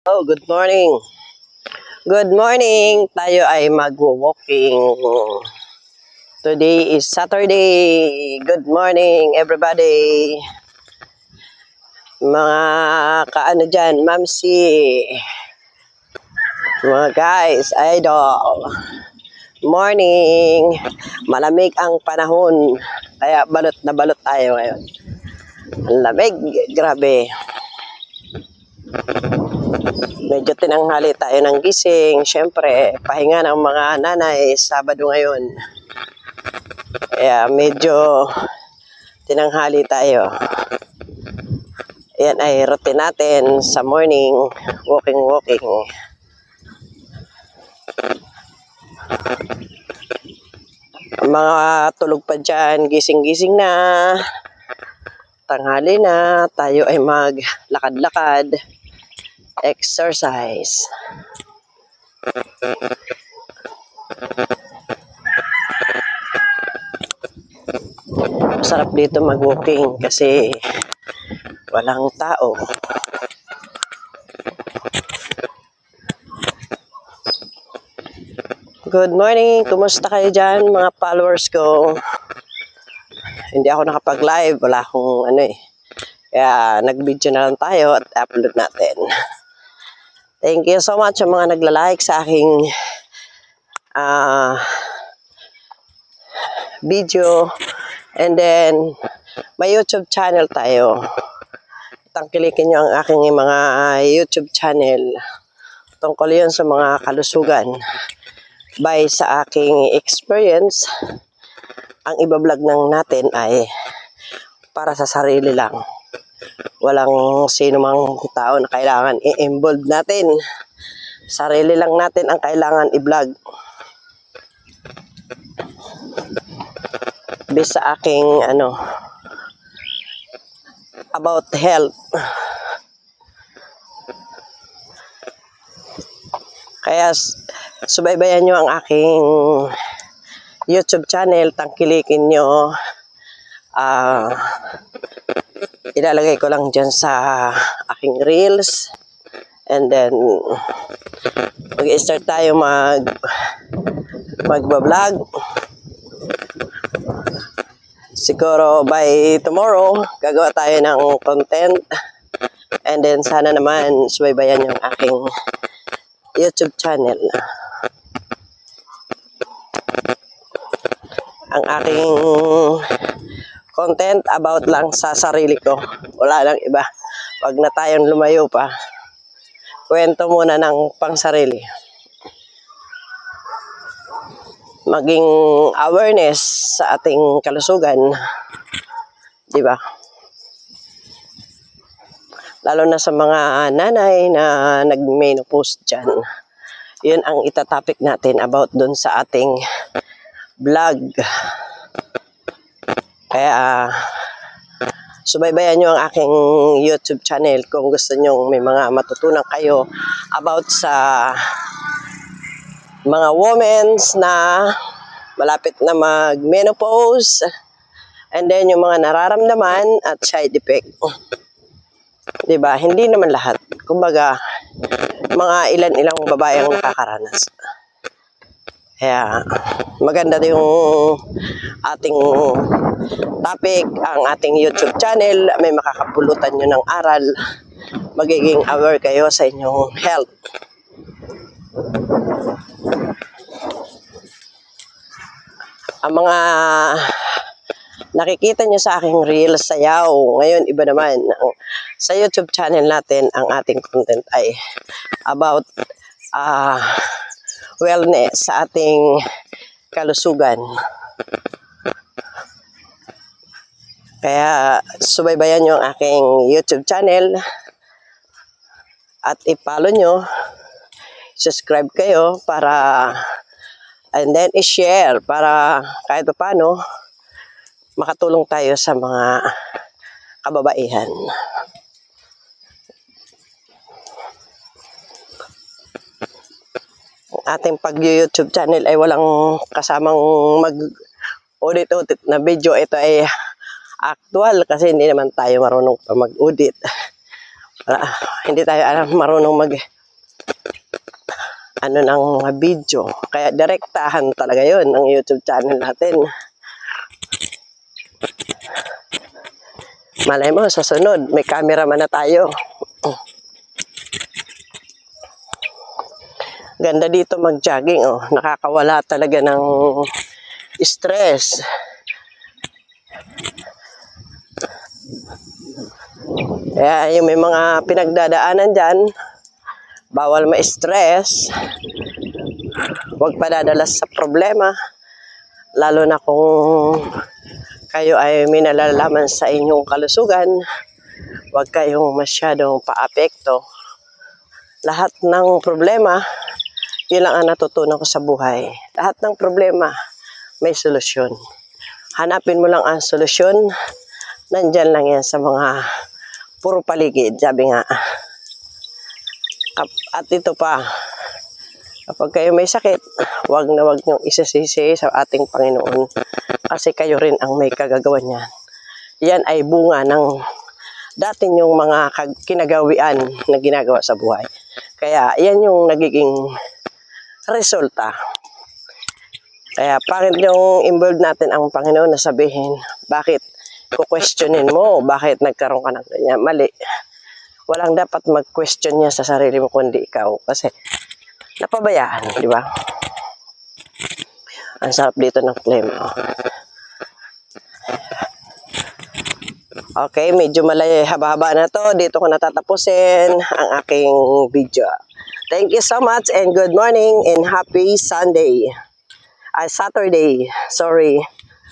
Oh, good morning. Good morning. Tayo ay mag-walking. Today is Saturday. Good morning, everybody. Mga kaano dyan, mamsi. Mga guys, idol. Morning. Malamig ang panahon. Kaya balot na balot tayo ngayon. Ang lamig. Grabe. Medyo tinanghali tayo ng gising. Siyempre, pahinga ng mga nanay. Sabado ngayon. Kaya medyo tinanghali tayo. Yan ay routine natin sa morning. Walking. Mga tulog pa dyan. Gising-gising na. Tanghali na. Tayo ay maglakad-lakad. Exercise. Masarap dito mag-walking kasi walang tao. Good morning. Kumusta kayo dyan mga followers ko? Hindi ako nakapag-live. Wala akong Kaya nag-video na lang tayo at upload natin. Thank you so much sa mga nagla-like sa aking video. And then, may YouTube channel tayo. Tangkilikin nyo ang aking mga YouTube channel. Tungkol yun sa mga kalusugan. By sa aking experience, ang ibablog ng natin ay para sa sarili lang. Walang sino mang tao na kailangan i-involve natin. Sarili lang natin ang kailangan i-vlog. Based sa aking about health. Kaya subaybayan nyo ang aking YouTube channel. Tangkilikin nyo. Ilalagay ko lang dyan sa aking reels. And then, mag-start tayo magbablog. Siguro by tomorrow, gagawa tayo ng content. And then, sana naman subaybayan yung aking YouTube channel. Ang aking content about lang sa sarili ko. Wala lang iba. Wag na tayong lumayo pa. Kwento muna ng pangsarili. Maging awareness sa ating kalusugan. Di ba? Lalo na sa mga nanay na nag-menopause dyan. Yun ang itatopic natin about dun sa ating vlog. Kaya, subaybayan nyo ang aking YouTube channel kung gusto nyo may mga matutunan kayo about sa mga women's na malapit na mag-menopause, and then yung mga nararamdaman at side effect. Diba? Hindi naman lahat. Kumbaga, mga ilan-ilang babae ang nakakaranas. Kaya, maganda yung ating topic, ang ating YouTube channel. May makakapulutan nyo ng aral. Magiging aware kayo sa inyong health. Ang mga nakikita nyo sa aking reels, sayaw. Ngayon, iba naman. Sa YouTube channel natin, ang ating content ay about wellness sa ating kalusugan. Kaya subaybayan nyo ang aking YouTube channel at i-follow nyo, subscribe kayo para, and then i-share para kahit pa paano makatulong tayo sa mga kababaihan. Ang ating pag-YouTube channel ay walang kasamang mag-audit na video. Ito ay actual kasi hindi naman tayo marunong pa mag-audit. Hindi tayo marunong ano ng mga video. Kaya direktahan talaga yon ang YouTube channel natin. Malay mo, sa sunod, may cameraman na tayo. Ganda dito mag-jogging, oh. Nakakawala talaga ng stress. Kaya yung may mga pinagdadaanan dyan, bawal ma-stress. Huwag padadalas sa problema. Lalo na kung kayo ay may nalalaman sa inyong kalusugan, huwag kayong masyadong paapekto. Lahat ng problema, yun lang ang natutunan ko sa buhay. Lahat ng problema, may solusyon. Hanapin mo lang ang solusyon, nandyan lang yan sa mga puro paligid, sabi nga. At ito pa, kapag kayo may sakit, wag na wag niyong isasisi sa ating Panginoon kasi kayo rin ang may kagagawan niyan. Yan ay bunga ng dati niyong mga kinagawian na ginagawa sa buhay. Kaya yan yung nagiging resulta. Kaya pangit yung involve natin ang Panginoon na sabihin, bakit kukwestiyonin mo, bakit nagkaroon ka ng ganyan? Mali. Walang dapat mag-question niya sa sarili mo kundi ikaw. Kasi napabayaan, di ba? Ang sarap dito ng claim. Okay, medyo haba-haba na to. Dito ko natatapusin ang aking video. Thank you so much and good morning and happy Sunday. Saturday. Sorry.